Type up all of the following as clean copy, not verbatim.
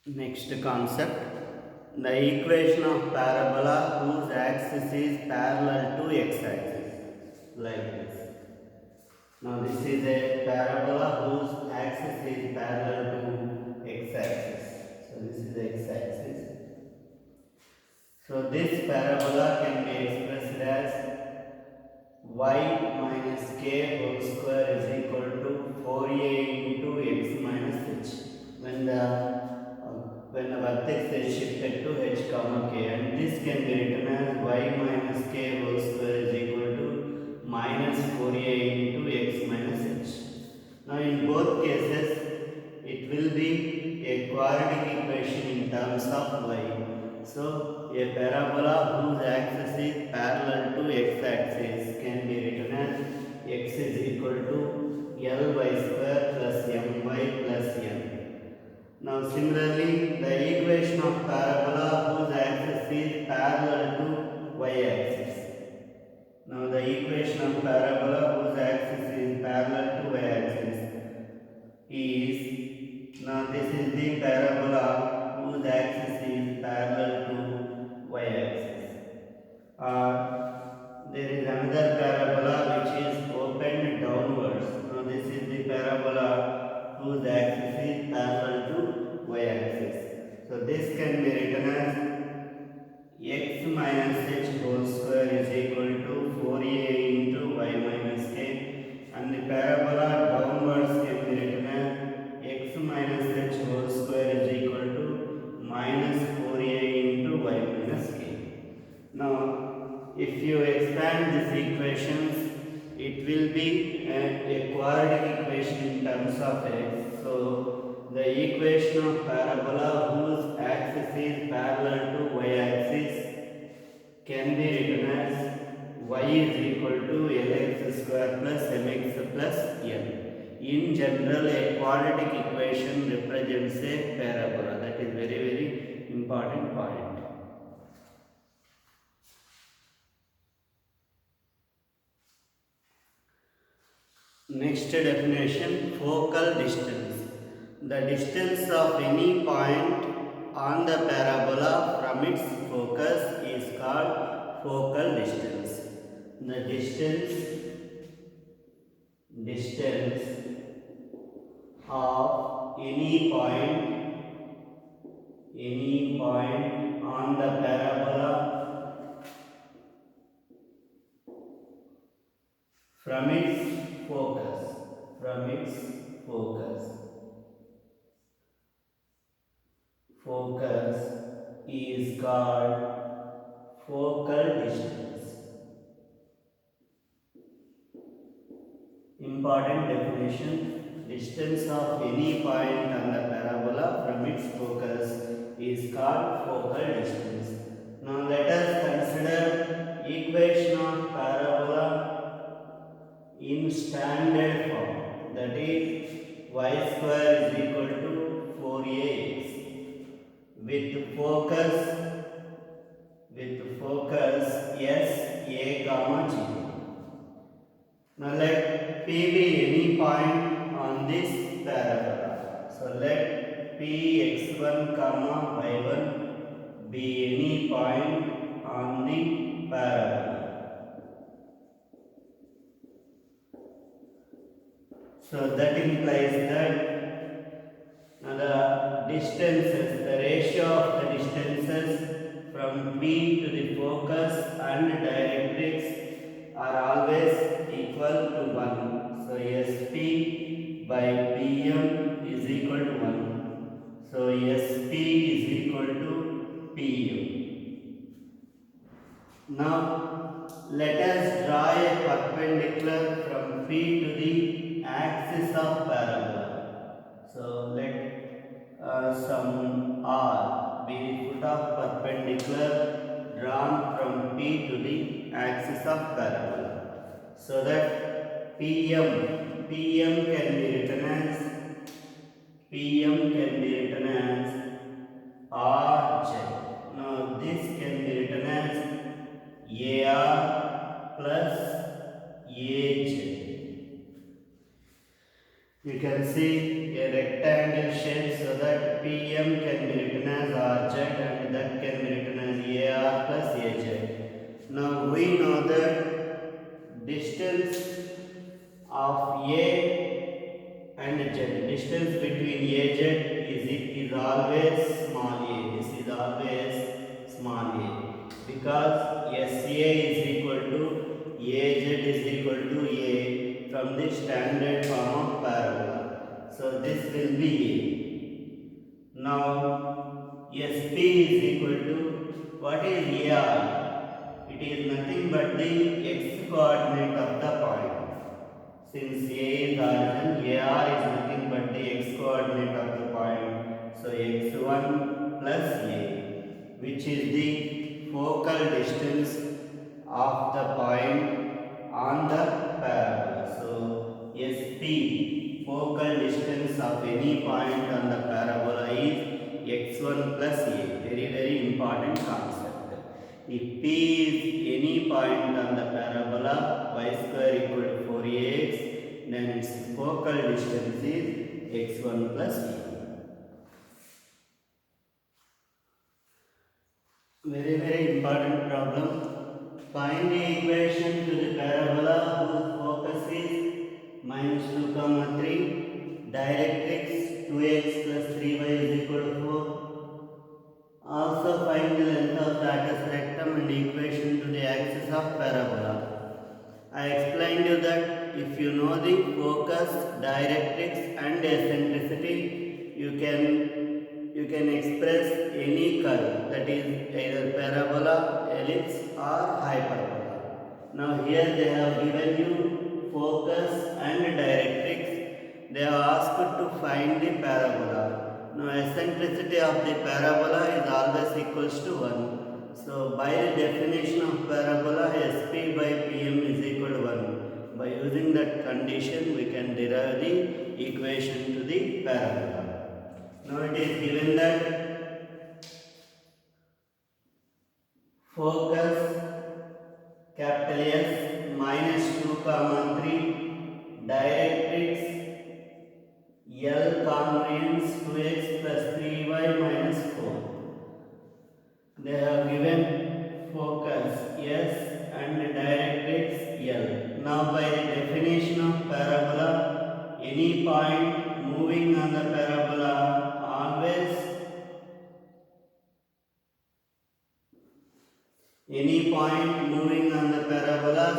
Next concept, the equation of parabola whose axis is parallel to x-axis, like this. Now this is a parabola whose axis is parallel to x-axis. So this is x-axis. So this parabola can be expressed as y minus k whole square is equal to 4a into x minus h. When the vertex is shifted to h comma k, and this can be written as y minus k whole square is equal to minus 4a into x minus h. Now in both cases it will be a quadratic equation in terms of y. So a parabola whose axis is parallel to x-axis can be written as x is equal to ly square plus my plus n. Now similarly, the equation of parabola whose axis is parallel to y-axis. Now the equation of parabola whose axis is parallel to y-axis is, now this is the parabola whose axis is parallel to y-axis. There is another parabola which is opened downwards. Now this is the parabola whose axis is parallel to y-axis. So this can be written as x minus h whole square is equal to 4a into y minus k, and the parabola downwards can be written as x minus h whole square is equal to minus 4a into y minus k. Now if you expand these equations, it will be a quadratic equation in terms of x. So the equation of parabola whose axis is parallel to y-axis can be written as y is equal to lx square plus mx plus n. In general, a quadratic equation represents a parabola. That is very important point. Next definition, focal distance. The distance of any point on the parabola from its focus is called focal distance. The distance of any point on the parabola from its focus is called focal distance. Important definition, distance of any point on the parabola from its focus is called focal distance. Now let us consider equation of parabola in standard form, that is y square is equal to 4ax with focus s a comma 0. Now let p be any point on this parabola. So let p x1 comma y1 be any point on the parabola. So that implies that the distances, the ratio of the distances from P to the focus and directrix are always equal to 1. So SP by PM is equal to 1. So SP is equal to PM. Now let us draw a perpendicular from P to the axis of parabola. So let some R be the foot of perpendicular drawn from P to the axis of parabola. So that PM can be written as RJ. Now this can be written as AR plus AJ. You can see a rectangle shape, so that PM can be of A and Z. Distance between AZ is always small a. This is always small a because SA is equal to AZ is equal to A from the standard form of parabola. So this will be A. Now SP is equal to what is AR? It is nothing but the x coordinate of the point. Since A is origin, AR is nothing but the x coordinate of the point. So x1 plus A, which is the focal distance of the point on the parabola. So SP, focal distance of any point on the parabola is x1 plus A. Very important concept. If P is any point on the parabola y square equal to 4ax, then its focal distance is x1 plus A. Very important problem. Find the equation to the parabola whose focus is minus 2, 3, directrix 2x plus 3y is equal to 4. Also find the length of latus rectum and equation to the axis of parabola. I explained you that if you know the focus, directrix and eccentricity, you can express any curve, that is either parabola, ellipse or hyperbola. Now here they have given you focus and directrix. They have asked to find the parabola. Now eccentricity of the parabola is always equals to 1. So by the definition of parabola, SP by PM is equal to 1. By using that condition, we can derive the equation to the parabola. Now it is given that focus capital S minus 2, 3, directrix L congruence 2x plus 3y minus 4. They have given focus S and directrix L. Now by the definition of parabola, any point moving on the parabola always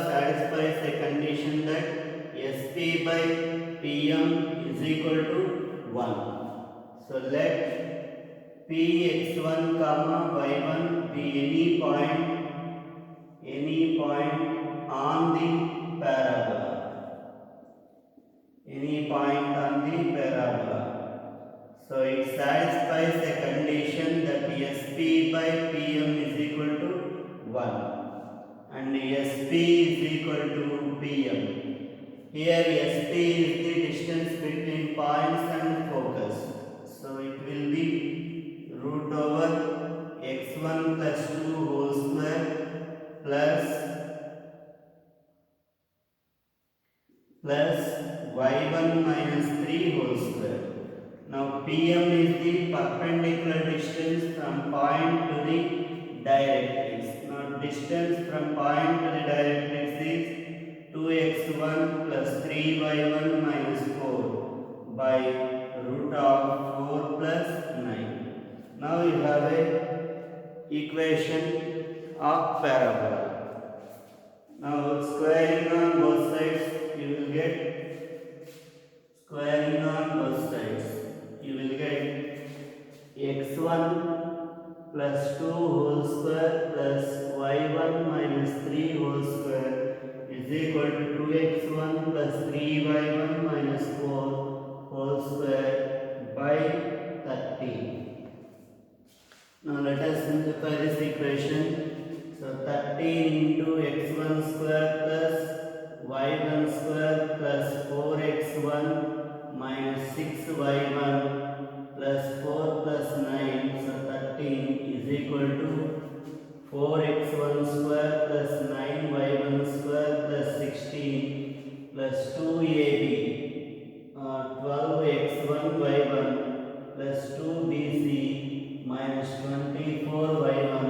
satisfies the condition that SP by PM is equal to 1. So let Px1, y1 be any point on the parabola. So it satisfies the condition that SP by PM is equal to 1 and SP is equal to PM. Here SP is the distance between points and focus. So it will be root over x1 plus 2 whole square plus y1 minus 3 whole square. Now PM is the perpendicular distance from point to the directrix. Now distance from point to the directrix is 2x1 plus 3y1 minus 4 by root of 4 plus 9. Now you have a equation of parabola. Now squaring on both sides, you will get x1 plus 2 whole square plus y1 minus 3 whole square is equal to 2x1 plus 3y1 minus 4 whole square by 30. Now let us simplify this equation. So 13 into x1 square plus y1 square plus 4x1 minus 6y1 plus 4 plus 9. So 13 is equal to 4x1 square plus 9y1 square plus 16 plus 2ab 12x1y1 plus 2bc minus 24y1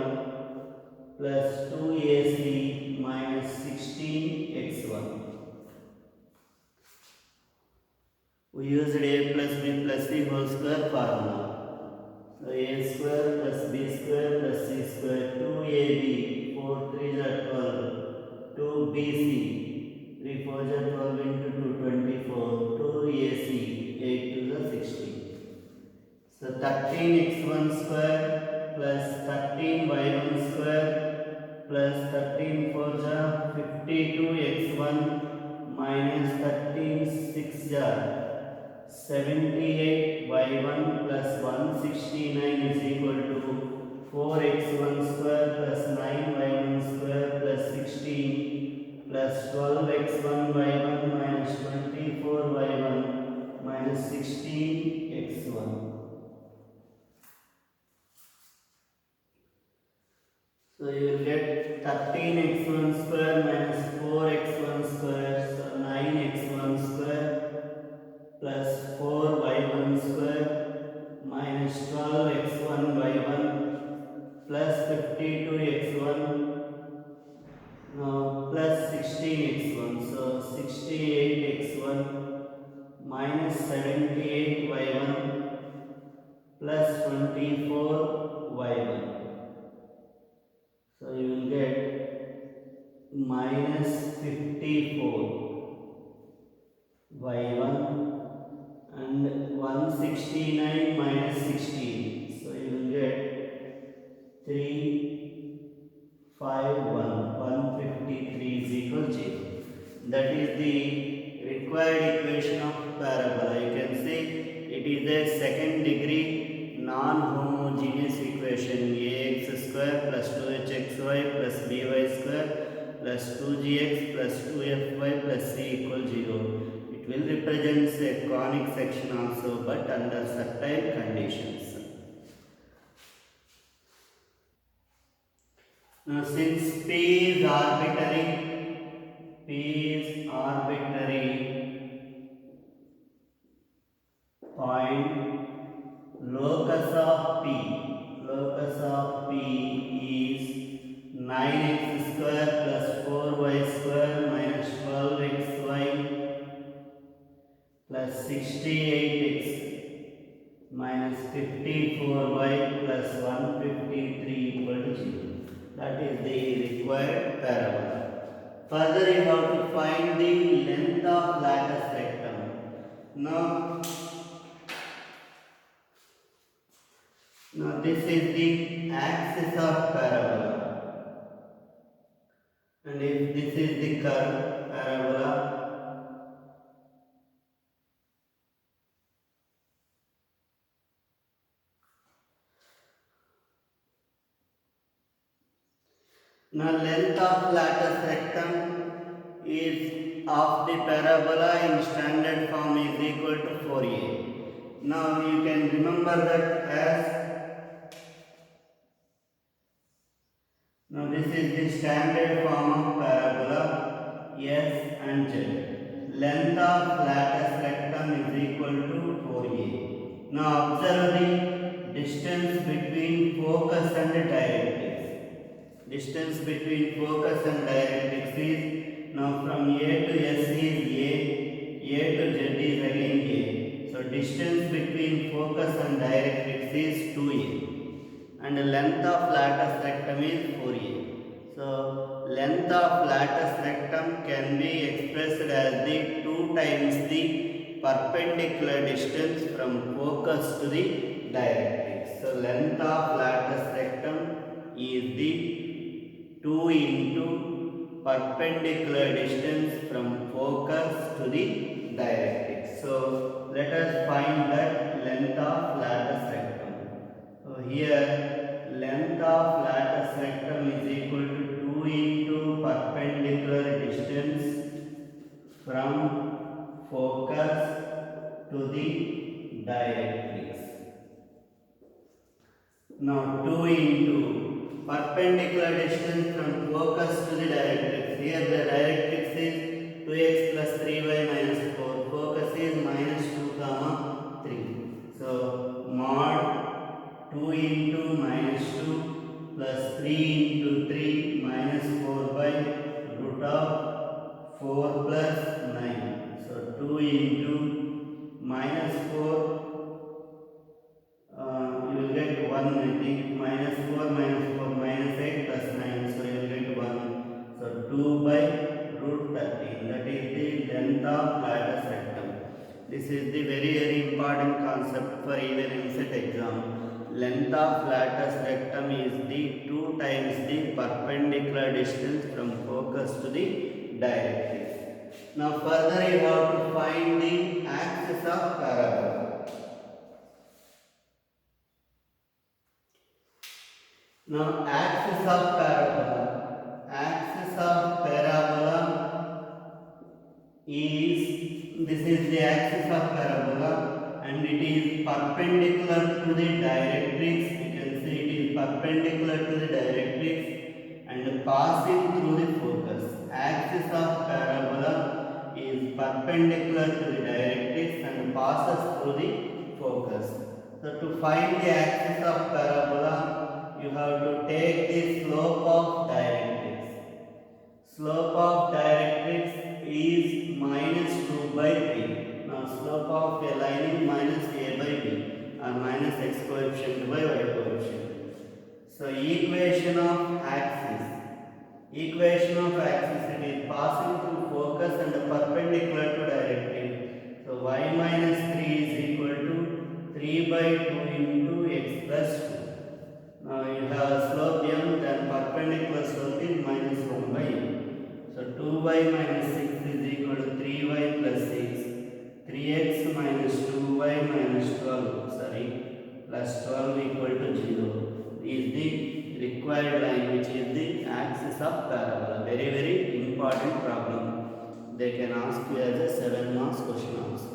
plus 2ac minus 16x1. 2AB, 4 3s are 12, 2BC, 3 4s are 12 into 2 24, 2AC, 8 2s are 16. So 13x1 square plus 13y1 square plus 13 4s are 52x1 minus 13 6s are 78y1 plus 169 is equal to 4x1 square plus 9y1 square plus 16 plus 12x1y1 minus 24y1 minus 16x1. So you will get 13x1 square minus 4x1 square, so 9x1 square plus 4y1 square minus 12x1y1 plus 52x1 plus 16x1, so 68x1 minus 78y1 plus 24y1. So you will get minus 54y1 and 169 minus 16. So you will get 351, 153 is equal to 0. That is the required equation of parabola. You can see it is a second degree non-homogeneous equation. Ax square plus 2hxy plus by square plus 2gx plus 2fy plus c equal 0. It will represent a conic section also, but under certain conditions. Now since P is arbitrary point, locus of P is 9x square plus 4y square minus 12xy plus 68x minus 54y plus 153 equal to 0. That is the required parabola. Further, you have to find the length of latus rectum. Now this is the axis of parabola, and if this is the curve parabola, now length of latus rectum is of the parabola in standard form is equal to 4a. Now you can remember that as, now this is the standard form of parabola S and Z. Length of latus rectum is equal to 4a. Now observe the distance between focus and directrix. Distance between focus and directrix is, now from A to S is A to Z is again A. So distance between focus and directrix is 2a, and the length of latus rectum is 4a. So length of latus rectum can be expressed as the 2 times the perpendicular distance from focus to the directrix. So length of latus rectum is the 2 into perpendicular distance from focus to the directrix. So let us find that length of latus rectum. So here length of latus rectum is equal to 2 into perpendicular distance from focus to the directrix. Now 2 into perpendicular distance from focus to the directrix. Here the directrix is 2x plus 3y minus 4. Focus is minus 2 comma 3. So mod 2 into minus 2 plus 3 into 3 minus 4 by root of 4 plus 9. So 2 into minus 4, you will get 1, I think, minus 4 minus 4 minus 8 plus concept for even IMSET exam. Length of latus rectum is the 2 times the perpendicular distance from focus to the directrix. Now further you have to find the axis of parabola. Now axis of parabola is, this is the axis of parabola and it is perpendicular to the directrix. You can see it is perpendicular to the directrix and passing through the focus. Axis of parabola is perpendicular to the directrix and passes through the focus. So to find the axis of parabola, you have to take the slope of directrix. Slope of directrix is minus 2 by 3. Now slope of a line is minus a by b or minus x coefficient by y coefficient. So equation of axis. Equation of axis, it is passing through focus and perpendicular to directrix. So y minus 3 is equal to 3 by 2 into x plus 2. Now you have slope m, then perpendicular slope is minus 1 by m. So 2y minus 6 is equal to 3y plus 6. 3x minus 2y minus 12, plus 12 equal to 0 is the required line, which is the axis of parabola. Very, very important problem. They can ask you as a 7 marks question also.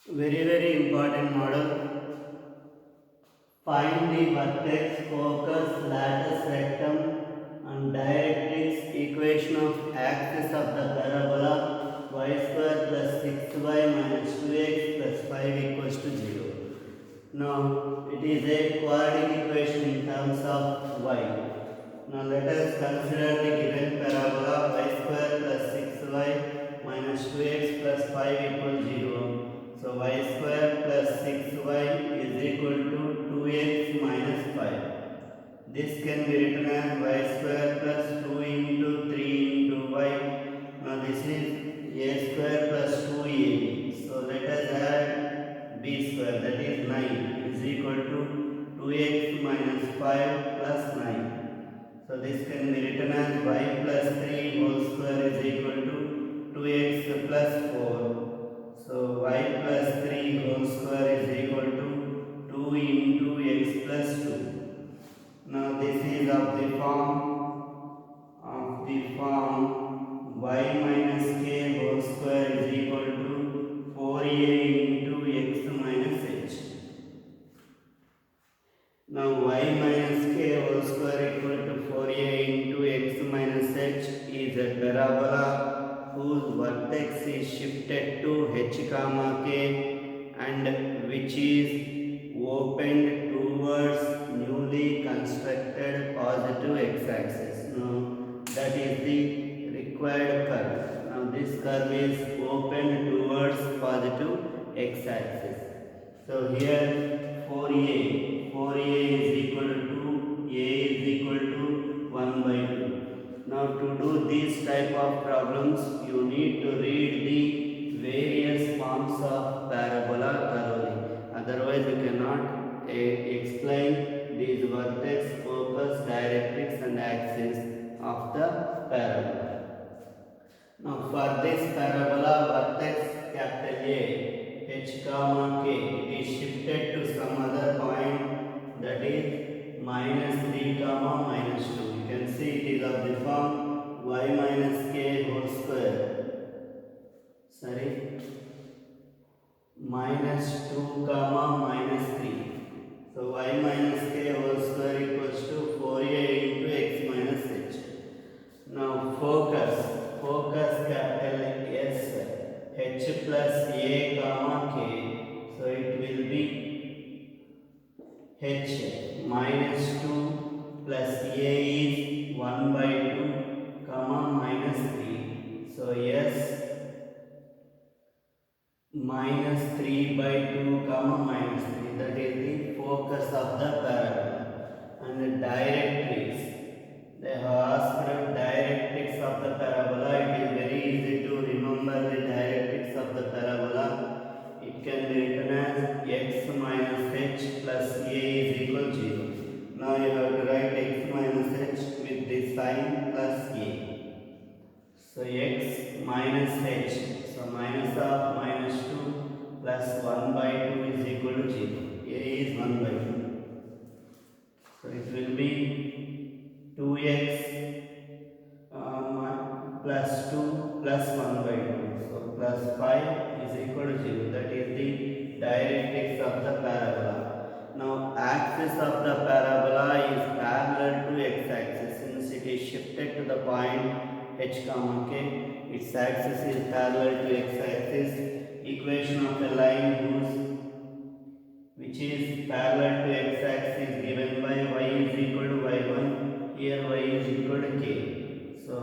Very, very important model. Find the vertex, focus, latus rectum and directrix. Equation of axis of the parabola y square plus 6y minus 2x plus 5 equals to 0. Now it is a quadratic equation in terms of y. Now let us consider the given parabola y square plus 6y minus 2x plus 5 equals 0. So y square plus 6y is equal to 2x minus 5. This can be written as y square plus 2 into 3 into y. Now this is a square plus 2ab. So let us add b square, that is 9, is equal to 2x minus 5 plus 9. So this can be written as y plus 3 whole square is equal to 2x plus 4. So y plus 3 whole square is equal to 2 into x plus 2. Now this is of the form y minus k whole square is equal to 4a into x minus h. Now y minus k whole square equal to 4a into x minus h is a parabola whose vertex is shifted to h comma k and which is opened towards newly constructed positive x-axis. Now that is the required curve. Now this curve is opened towards positive x-axis. So here 4a is equal to a is equal to 1 by 2. Now to do these type of problems, you need to read the various forms of parabola thoroughly. Otherwise you cannot explain these vertex, focus, directrix and axis of the parabola. Now for this parabola vertex capital A, h comma k, it is shifted to some other point, that is minus 3 comma minus 2. You can see it is of the form y minus k whole square. Minus 2 comma minus 3. So y minus k whole square equals to 4a into x minus h. Now focus capital S, h plus a comma k. So it will be h minus 2 plus a is 1 by 2 comma minus 3. So S minus 3 by 2 comma minus 3, that is the focus of the parabola. And the directrix They have asked directrix of the parabola. It is very easy to remember the directrix of the parabola. It can be written as x minus h plus a is equal to 0. Now you have to write x minus h with the sign plus a. So x minus h, so minus of minus 2 plus 1 by 2 is equal to 0. A is 1 by 2. So it will be 2x plus 2 plus 1 by 2. So plus 5 is equal to 0. That is the directrix of the parabola. Now axis of the parabola is parallel to x-axis. Since it is shifted to the point h comma k, its axis is parallel to x-axis. Equation of a line which is parallel to x-axis given by y is equal to y1. Here y is equal to k. So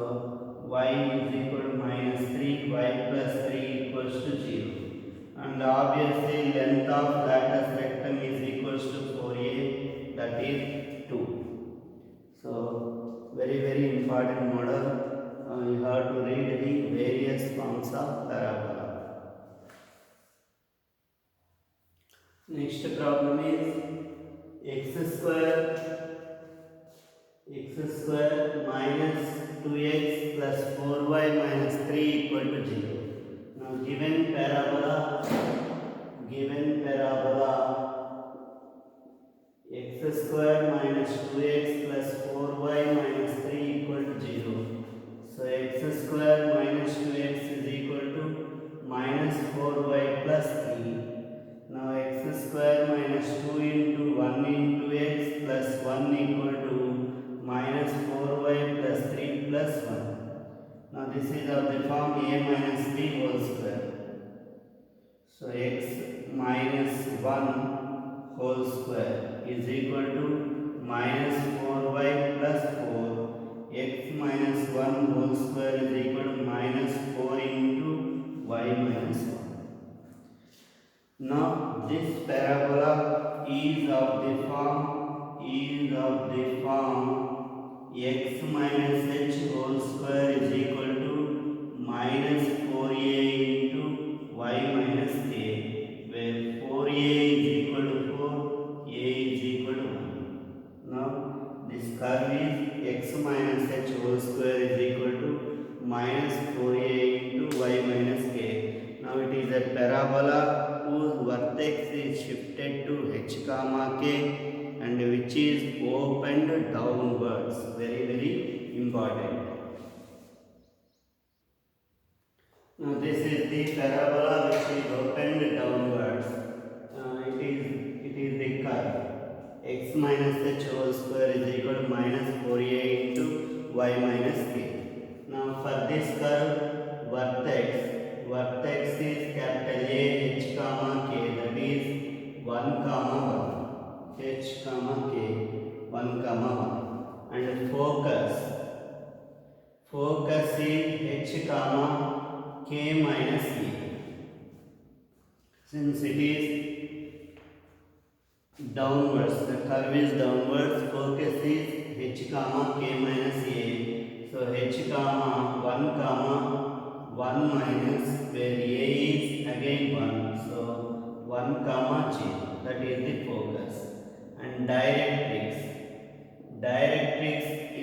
y is equal to minus 3, y plus 3 equals to 0. And obviously length of latus rectum is equals to 4a, that is 2. So very important model. You have to read the various forms of parabola. Next problem is x square minus 2x plus 4y minus 3 equal to 0. Now given parabola x square minus 2x plus 4y minus 3 equal to 0. So x square minus 2x is equal to minus 4y plus 3. Now x square minus 2 into 1 into x plus 1 equal to minus 4y plus 3 plus 1. Now this is of the form a minus b whole square. So x minus 1 whole square is equal to minus 4y plus 4. X minus 1 whole square is equal to minus 4 into y minus 1. Now this parabola is of the form x minus h whole square is equal to minus 4a into y minus k, where 4a is equal to 4, a is equal to 1. Now this curve is x minus h whole square is equal to minus 4a into y minus k. Now it is a parabola whose vertex is shifted to h comma k and which is opened downwards. Very important. Now this is the parabola which is opened downwards. It is the curve x minus h whole square is equal to minus 4a into y minus k. Now for this curve, vertex is capital A h comma k, that is 1 comma 1, h comma k 1 comma 1, and focus is h comma k minus a. Since it is downwards, the curve is downwards, focus is h comma k minus a. So h comma 1 minus, where a is again 1, so 1 comma 0, that is the focus. And directrix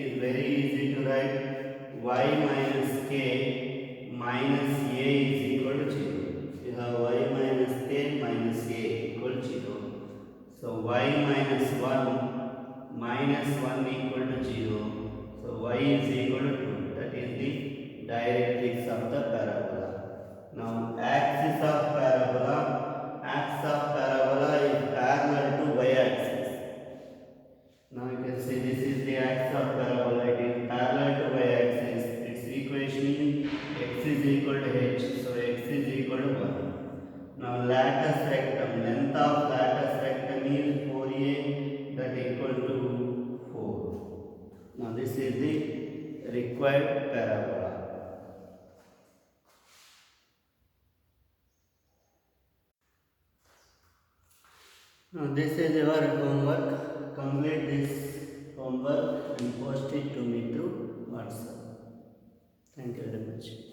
is very easy to write. Y minus k minus a is equal to 0. You have y minus k minus a equal to 0. So y minus 1 equal to 0. So y is equal to 2. That is the directrix of the parabola. Now axis of parabola is parallel to y-axis. Now you can see this is the axis of parabola. It is parallel to y-axis. Its equation is x is equal to h. So x is equal to 1. Now latus rectum, length of latus rectum is 4a, that equal to 4. Now this is the required parabola. Now this is your homework. Complete this homework. homework and post it to me through WhatsApp. Thank you very much.